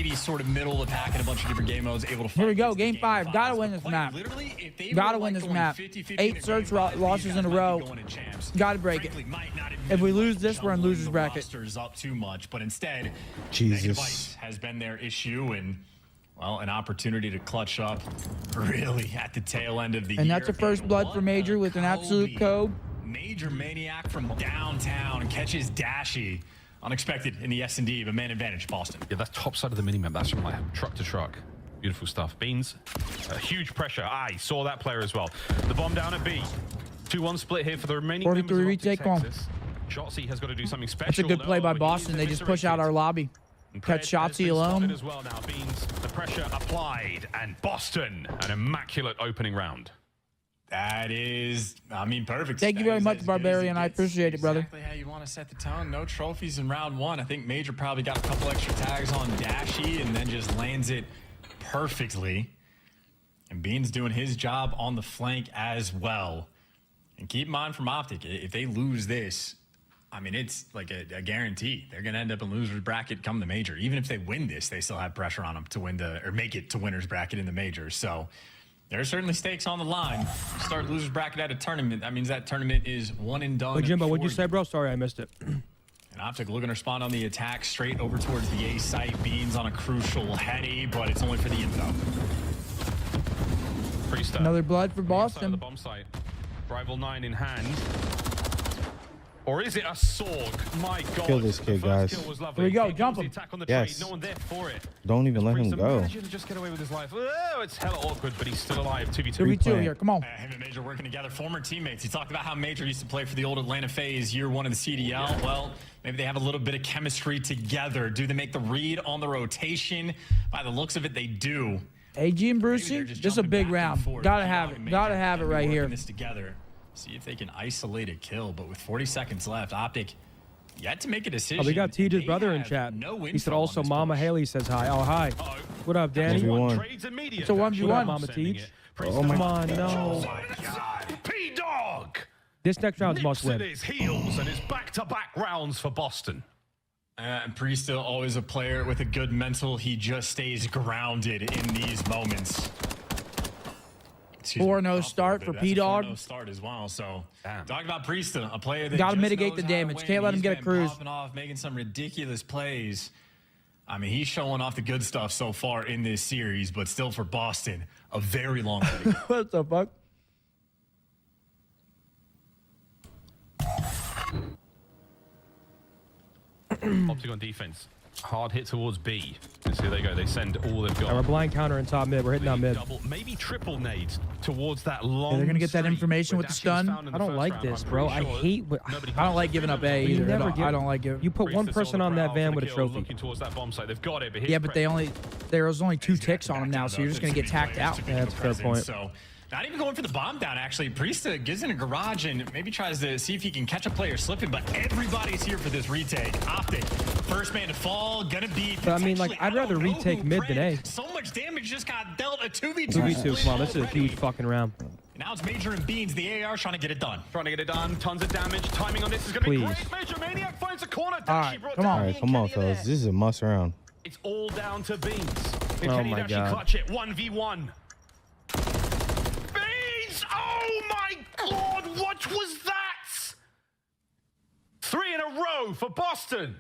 maybe sort of middle of the pack in a bunch of different game modes, able to fight. Here we go, game 5. Gotta win this map. Gotta win this map. 8 search losses in a row. Gotta break it. If we lose this, we're in loser's bracket. Up too much, but instead, Jesus has been their issue, and well, an opportunity to clutch up really at the tail end of the year. And that's a first blood for Major with an absolute code. Major Maniac from downtown catches Dashy. Unexpected in the S&D, but man advantage, Boston. Yeah, that's top side of the minimap. That's from like truck to truck. Beautiful stuff. Beans, huge pressure. I saw that player as well. The bomb down at B. 2-1 split here for the remaining 43 retake on. Shotzi has got to do something special. That's a good play by Boston. They just push out our lobby. Cut Shotzi alone. As well now. Beans, the pressure applied, and Boston, an immaculate opening round. That is, I mean, perfect. Thank you very much, Barbarian. I appreciate it, brother. Exactly how you want to set the tone. No trophies in round 1. I think Major probably got a couple extra tags on Dashy and then just lands it perfectly. And Bean's doing his job on the flank as well. And keep in mind from OpTic, if they lose this, I mean, it's like a guarantee. They're going to end up in loser's bracket come the Major. Even if they win this, they still have pressure on them to win or make it to winner's bracket in the Major. So there are certainly stakes on the line. Start loser's bracket at a tournament. That means that tournament is one and done. Wait, Jimbo, what'd you say, bro? Sorry, I missed it. And OpTic looking to respond on the attack straight over towards the A site. Beans on a crucial heady, but it's only for the info. Another blood for Boston. The bomb site. Rival 9 in hand. Or is it a Sorg? My God. Kill this kid, guys. Here we go. Jump him. Yes. No one there for it. Don't even let him go. Just get away with his life. Oh, it's hella awkward, but he's still alive. 2v2. 2v2 here. Come on. Him and Major working together. Former teammates. He talked about how Major used to play for the old Atlanta FaZe year 1 of the CDL. Well, maybe they have a little bit of chemistry together. Do they make the read on the rotation? By the looks of it, they do. AG and Brucey, just a big round. Gotta have it. Gotta have it right here. This together. See if they can isolate a kill, but with 40 seconds left, OpTic yet to make a decision. Oh, we got TJ's brother in chat. He said also Mama Haley says hi. Oh, hi. What up, Danny? It's a 1v1. Mama Teach. Oh my God. No. Oh my God. P-Dog. This next round's must win. His heels and his back-to-back rounds for Boston. And Priesta, always a player with a good mental. He just stays grounded in these moments. 4-0 start for P-Dog. 4-0 start as well. So talk about Priesta, a player that gotta mitigate the damage. Can't let him get a cruise. Off, making some ridiculous plays. I mean, he's showing off the good stuff so far in this series, but still for Boston, a very long way. What the fuck? OpTic on defense. Hard hit towards B. And so they go. They send all they've got. And we're blind counter in top mid. We're hitting on mid. Maybe triple nades towards that long. Yeah, they're gonna get that information with the stun. I don't like this, bro. I hate. I don't like giving up A either. I don't like giving. You put one person on that van with a trophy. Looking towards that bomb site. They've got it. Yeah, but there's only 2 ticks on them now, so you're just gonna get tacked out. Yeah, that's a fair point. So not even going for the bomb down, actually. Priesta gives in a garage and maybe tries to see if he can catch a player slipping, but everybody's here for this retake. OpTic, first man to fall, gonna be. But I mean, like, I'd rather retake mid than A. So much damage just got dealt. A 2v2. 2v2. Come on, this is a huge fucking round. Now it's Major and Beans. The AR trying to get it done. Trying to get it done. Tons of damage. Timing on this is going to be great. Major Maniac finds a corner. All right, come on, fellas. This is a must round. It's all down to Beans. Oh my God. Clutch it. 1v1. Beans! Oh my God! What was that? 3 in a row for Boston.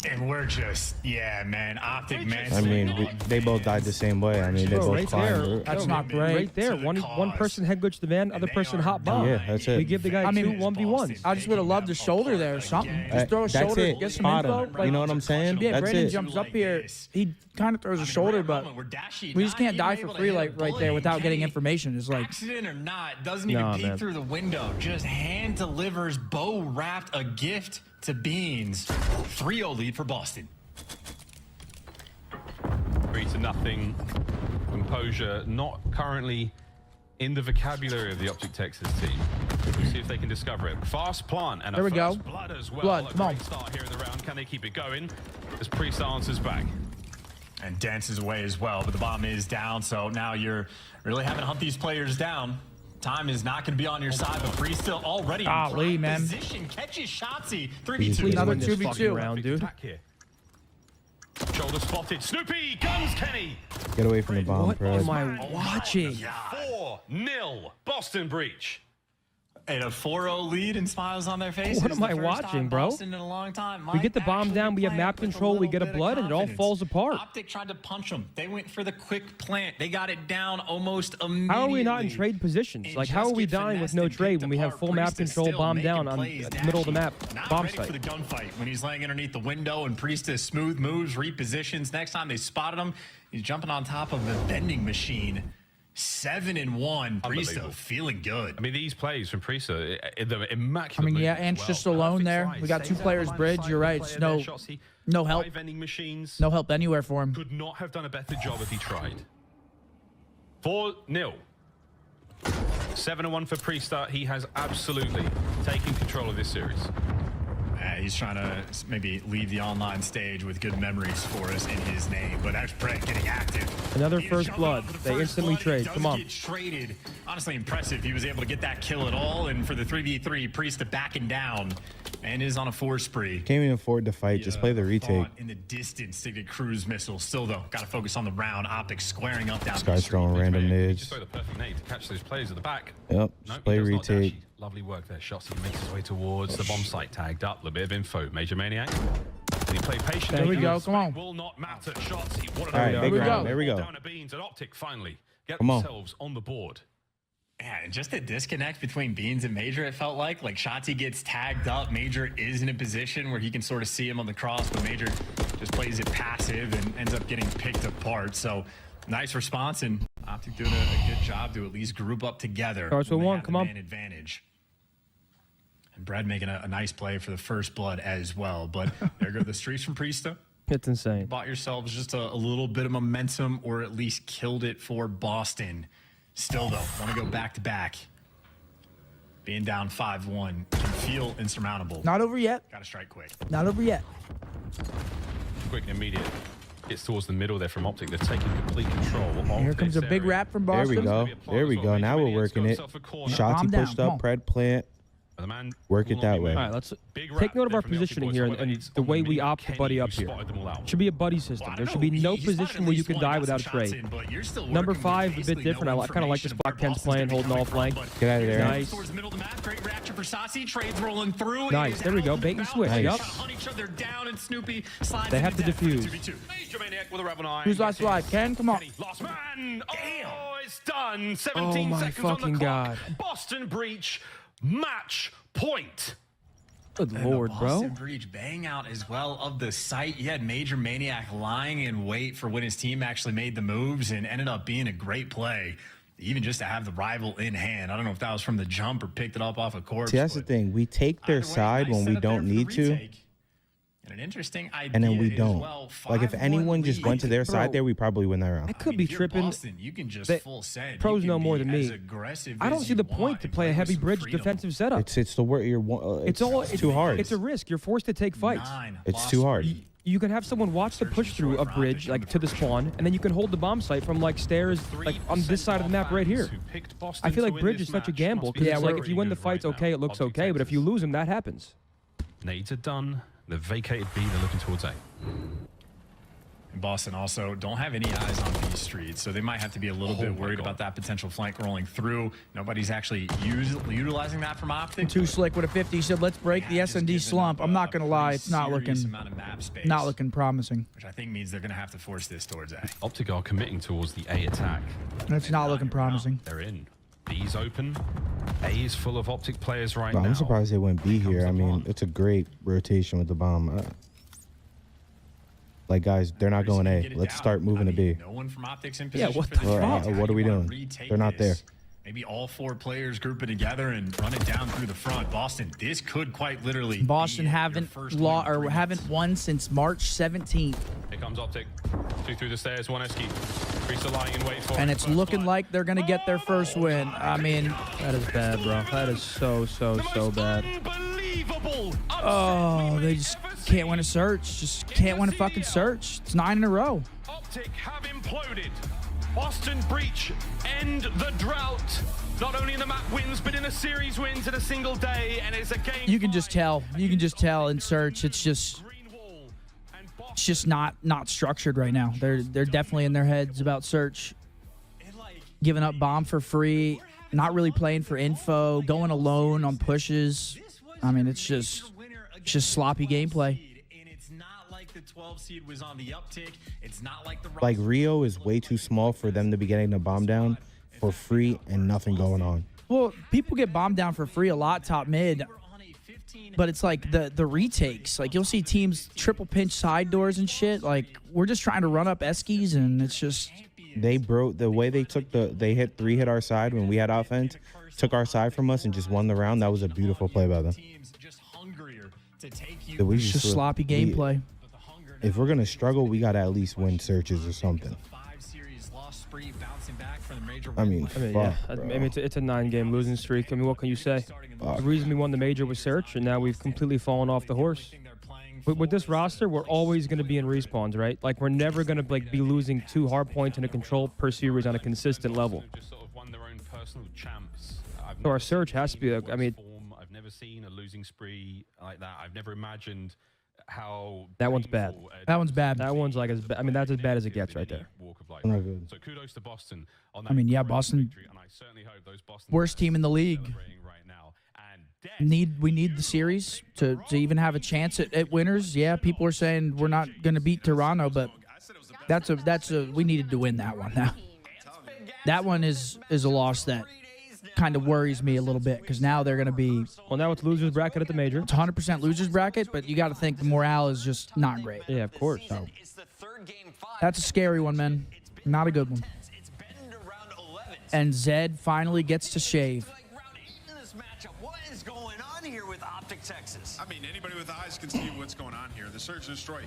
And we're just, yeah, man, OpTic, man. I mean, they both died the same way. I mean, they both climbed. That's not great. Right there. One person head glitch the van, other person hot bomb. Yeah, that's it. We give the guy 2 1v1s. I just would have loved a shoulder there or something. Just throw a shoulder, get some info. You know what I'm saying? Yeah, That's Brandon it. jumps up here. He kind of throws a shoulder, but we just can't die for free like right there without getting information. It's like accident or not, doesn't even peek through the window. Just hand delivers bow wrapped a gift to Beans. 3-0 lead for Boston. 3-0. Composure not currently in the vocabulary of the OpTic Texas team. We'll see if they can discover it. Fast plant and there a we go. Blood as well. Blood, come on. Start here in the round. Can they keep it going? As Priest answers back. And dances away as well, but the bomb is down, so now you're really having to hunt these players down. Time is not going to be on your side, but Priest still already in man. position. Catches Shotzi. 3v2. Another Win this 2v2 round, dude. Shoulder spotted. Snoopy guns Kenny. Get away from the bomb, What Pred. am I watching? 4-0 Boston Breach. And a 4-0 lead and smiles on their faces. What am The I first watching, time bro? Boston in a long time. We get the bomb Might down, we have actually map play with control, we get a little bit of blood, and it all confidence. falls apart. OpTic tried to punch them. They went for the quick plant. They got it down almost immediately. How are we not in trade positions? And Like, how just are we get dying with finessed no and trade picked when we have apart. full map Priest is control, still bomb making down on plays. the middle of the Dashy map, not bomb ready site? for the gunfight when he's laying underneath the window, and Priestess smooth moves, repositions. Next time they spotted him, he's jumping on top of the vending machine. 7-1. Priesta feeling good. I mean, these plays from Priesta, they're immaculate. I mean, yeah, moves as Ant's well. just alone Perfect there. slide. We got two Stays out players line of bridge. sight You're of the right. player It's there, no Shotzi. help. 5 vending machines. No help anywhere for him. Could not have done a better job if he tried. 4-0. 7-1 for Priesta. He has absolutely taken control of this series. He's trying to maybe leave the online stage with good memories for us in his name. But that's Brett getting active. Another He first was blood. jumping up for the They first instantly blood. trade. He does Come on. get traded. Honestly impressive. He was able to get that kill at all. And for the 3v3, Priesta backing down and is on a 4 spree. Can't even afford to fight. Just play the retake. In the distance to get cruise missile. Still though, got to focus on the round. OpTic squaring up down This the guy's street. throwing random He nades. just throw the perfect nade to catch those players at the back. Yep. Nope, Just play he does not. retake. Dashy. Lovely work there. Shotzi makes his way towards the bomb site. Tagged up. A little bit of info. Major Maniac. Did he play patient? There we go. Come on. Will not matter. Shotzi. What an All right, idea. big Here we round. go. There we go. Down to Beans and OpTic finally get Come on. themselves on the board. Yeah, and just a disconnect between Beans and Major, it felt like. Like, Shotzi gets tagged up. Major is in a position where he can sort of see him on the cross, but Major just plays it passive and ends up getting picked apart. So, nice response, and OpTic doing a good job to at least group up together. Starts with when they one, have come the on. man advantage. And Brad making a nice play for the first blood as well. But there go the streaks from Priesta. It's insane. Bought yourselves just a little bit of momentum, or at least killed it for Boston. Still, though, want to go back-to-back. Being down 5-1 can feel insurmountable. Not over yet. Got to strike quick. Not over yet. Quick and immediate. Gets towards the middle there from OpTic. They're taking complete control. Of Here comes a this big area. wrap from There Boston. we go. There we go. Now we're working it. Shotzi down, pushed come up. on. Pred plant. The man Work it will not that be way. moved. All right, let's Big take wrap note of there our from the OpTic positioning boys. here Whether and it's the on way the we mid, opt to Kenny, buddy who up here. spotted them all out. Should be a buddy system. Well, I There don't should be know. no He position spotted where you at could least die one, without got a some shots trade. in, but you're still Number working with 5, a bit basically different. no I kind of like the information spot of Ken's Boston's playing, gonna be holding coming off from, flank. but Get out of there. Nice. Towards the middle of the map, great rapture for Sassi. Trades rolling through. Nice. There we go. Bait and switch. Nice. Yup. Hunt each other down, and Snoopy slides They have into to death for the defuse. 2v2. Major Maniac with a Revel 9. Who's last slide? Ken, come on. Kenny, last man. Oh, it's done. Oh 17 my seconds on fucking the clock. God. Boston Breach match point. Good And lord, the bro. Boston Breach bang out as well of the site. You had Major Maniac lying in wait for when his team actually made the moves, and ended up being a great play, even just to have the rival in hand. I don't know if that was from the jump or picked it up off a corpse. See, that's the but thing. We take their either way, side nice when we setup there don't for the need to, retake. And an interesting idea and then we as don't. well, Like, if 5-1 anyone just lead. went to their Bro. side there, we probably win that round. I could I be mean, if you're tripping. Boston, you can just They- full send. pros You know can more be than as me. aggressive I don't as see you the want point to and play a with heavy some bridge freedom. defensive setup. It's the word you're. It's all too hard. It's a risk. You're forced to take fights. 9 It's lost too hard. three. You can have someone watch the push through of bridge, like to the spawn, and then you can hold the bomb site from like stairs, like on this side of the map right here. I feel like bridge is such a gamble because it's like if you win the fights, okay, it looks okay, but if you lose them, that happens. Nades are done. They've vacated B. They're looking towards A. And Boston also don't have any eyes on these streets, so they might have to be a little bit worried about that potential flank rolling through. Nobody's actually utilizing that from OpTic. Too slick with a 50. He said, let's break the S&D slump. I'm not going to lie. It's not looking promising. Which I think means they're going to have to force this towards A. OpTic are committing towards the A attack. It's not looking promising. They're in. B's open. A is full of OpTic players right Bro, now. I'm surprised they went B here. comes I the mean, bomb. it's a great rotation with the bomb. Like, guys, they're not going A. Let's start moving to B. No one from OpTic's in Yeah, position what for the this fuck? retake. What are we You wanna doing? retake They're not this. there. Maybe all 4 players grouping together and run it down through the front. Boston, this could quite literally Boston be your haven't first win in 3 haven't months. won since March 17th, Here comes OpTic. 2 through the stairs, 1 Esky. Priest lying in wait for and it. it's First looking blood. like they're gonna get their first win. I mean, That is bad, bro. That is so The most bad. Unbelievable. oh, they just can't win a search. Just can't win a fucking search. It's 9 in a row. OpTic have imploded. Boston Breach end the drought. Not only in the map wins, but in a series wins in a single day, and it's a game. You can just tell. You can just tell in search. It's just Green wall, and it's just not structured right now. They're definitely in their heads about search, giving up bomb for free, not really playing for info, going alone on pushes. I mean, it's just sloppy gameplay. The 12 seed was on the uptick. It's not like the Like Rio is way too small for them to be getting the bomb down for free and nothing going on. Well, people get bombed down for free a lot top mid, but it's like the retakes. Like you'll see teams triple pinch side doors and shit. Like we're just trying to run up Eskies, and it's just They broke the way they took they hit 3-hit our side when we had offense, took our side from us and just won the round. That was a beautiful play by them. It's just sloppy gameplay. If we're gonna struggle, we gotta at least win searches or something. I mean, yeah. I mean, it's a 9-game losing streak. I mean, what can you say? The reason we won the major was search, and now we've completely fallen off the horse. With this roster, we're always going to be in respawns, right? Like, we're never going to be losing 2 hard points in a control per series on a consistent level. So our search has to be, I mean... I've never seen a losing spree like that. I've never imagined how... That one's bad. That one's bad. That one's like, I mean, that's as bad as it gets right there. Not good. So kudos to Boston on that. I mean, yeah, Boston, worst team in the league. We need the series to even have a chance at winners. Yeah, people are saying we're not going to beat Toronto, but we needed to win that one. Now, that one is a loss that kind of worries me a little bit because now they're going to be. Well, now it's losers bracket at the major. It's 100% losers bracket, but you got to think the morale is just not great. Yeah, of course. So that's a scary one, man. Not a good one. And Zed finally gets to shave. Texas. I mean, anybody with eyes can see what's going on here. The search and destroy.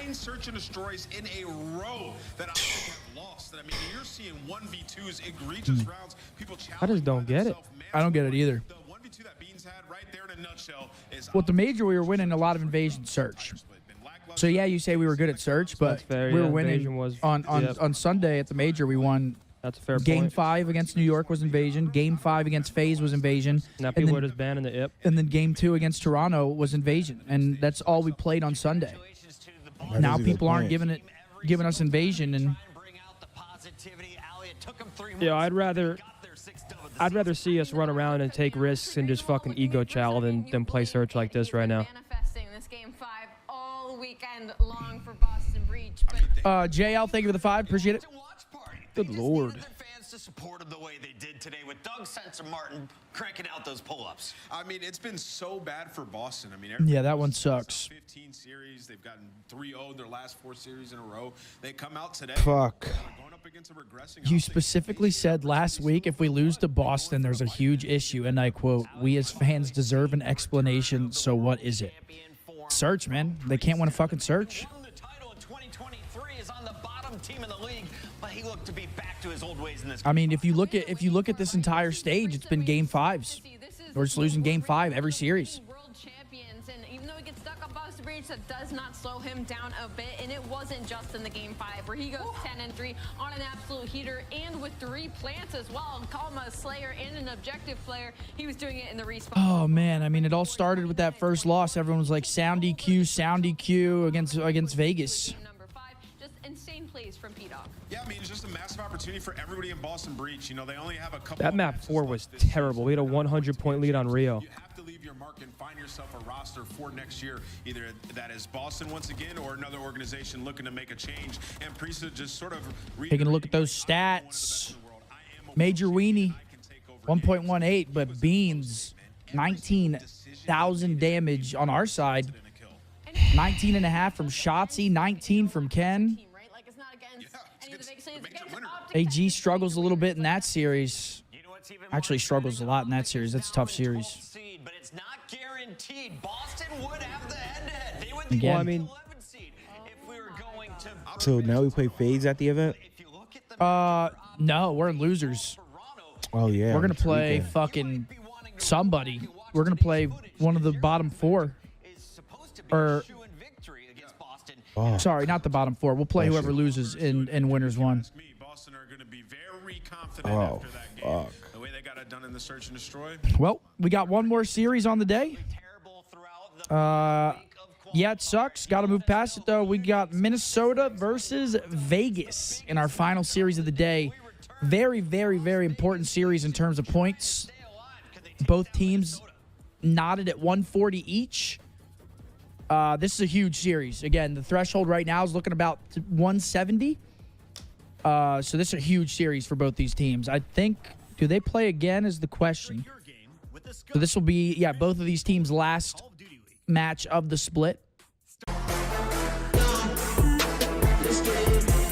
9 search and destroys in a row that OpTic have lost. I mean, you're seeing 1v2s, egregious rounds. People I just don't get it. I don't get it either. The 1v2 that Beans had right there in a nutshell is... Well, at the major, we were winning a lot of invasion search. So, yeah, you say we were good at search, but we were winning on Sunday at the major. We won. That's a fair Game point. 5 against New York was invasion. Game 5 against FaZe was invasion. Now people are just banning the IP. And then Game 2 against Toronto was invasion. And that's all we played on Sunday. Now people aren't giving us invasion. And yeah, I'd rather see us run around and take risks and just fucking ego chow than play search like this right now. Manifesting this Game 5 all weekend long for Boston Breach. JL, thank you for the 5. Appreciate it. Good Lord. Fans to support them the way they did today with Doug Sense and Martin cranking out those pull-ups. I mean, it's been so bad for Boston. I mean, yeah, that one sucks. 15 series, they've gotten 3-0 their last 4 series in a row. They come out today. Fuck. Going up against a regressing You specifically said last week if we lose to Boston, there's a huge issue, and I quote, "We as fans deserve an explanation. So what is it?" Search, man. They can't win a fucking search. The title in 2023 is on the bottom team in the league. But he looked to be back to his old ways in this. I mean, if you look at this entire stage, it's been Game 5s. We're just losing Game 5 every series. World champions, and even though he gets stuck on Boston Breach, that does not slow him down a bit. And it wasn't just in the Game 5 where he goes 10-3 on an absolute heater and with 3 plants as well. Call him a slayer and an objective player. He was doing it in the respawn. Oh man, I mean, it all started with that first loss. Everyone was like sound EQ against Vegas. Number 5, just insane plays from P-Dog. Yeah, I mean, it's just a massive opportunity for everybody in Boston Breach. You know, they only have a couple. That map 4 was terrible. We had a 100-point lead on Rio. You have to leave your mark and find yourself a roster for next year. Either that is Boston once again or another organization looking to make a change. And Priesthood just sort of taking a look at those stats. Major Weenie, 1.18, but Beans, 19,000 damage on our side. 19.5 from Shotzi, 19 from Ken. AG struggles a little bit in that series. Actually struggles a lot in that series. That's a tough series. But it's not guaranteed. Boston would have the head-to-head. They would Again. Well, I mean, if we were going to. So now we play FaZe at the event? No, we're in losers. Oh, yeah. We're going to this play weekend. fucking somebody. We're going to play one of the bottom 4. Or, sorry, not the bottom 4. We'll play whoever loses in winners 1. Boston are going to be very confident after that game. The way they got it done in the search and destroy. Well, we got one more series on the day. Yeah, it sucks. Got to move past it, though. We got Minnesota versus Vegas in our final series of the day. Very, very, very important series in terms of points. Both teams knotted at 140 each. This is a huge series. Again, the threshold right now is looking about 170. So this is a huge series for both these teams. I think, do they play again is the question. So this will be, yeah, both of these teams' last match of the split. Let's get it.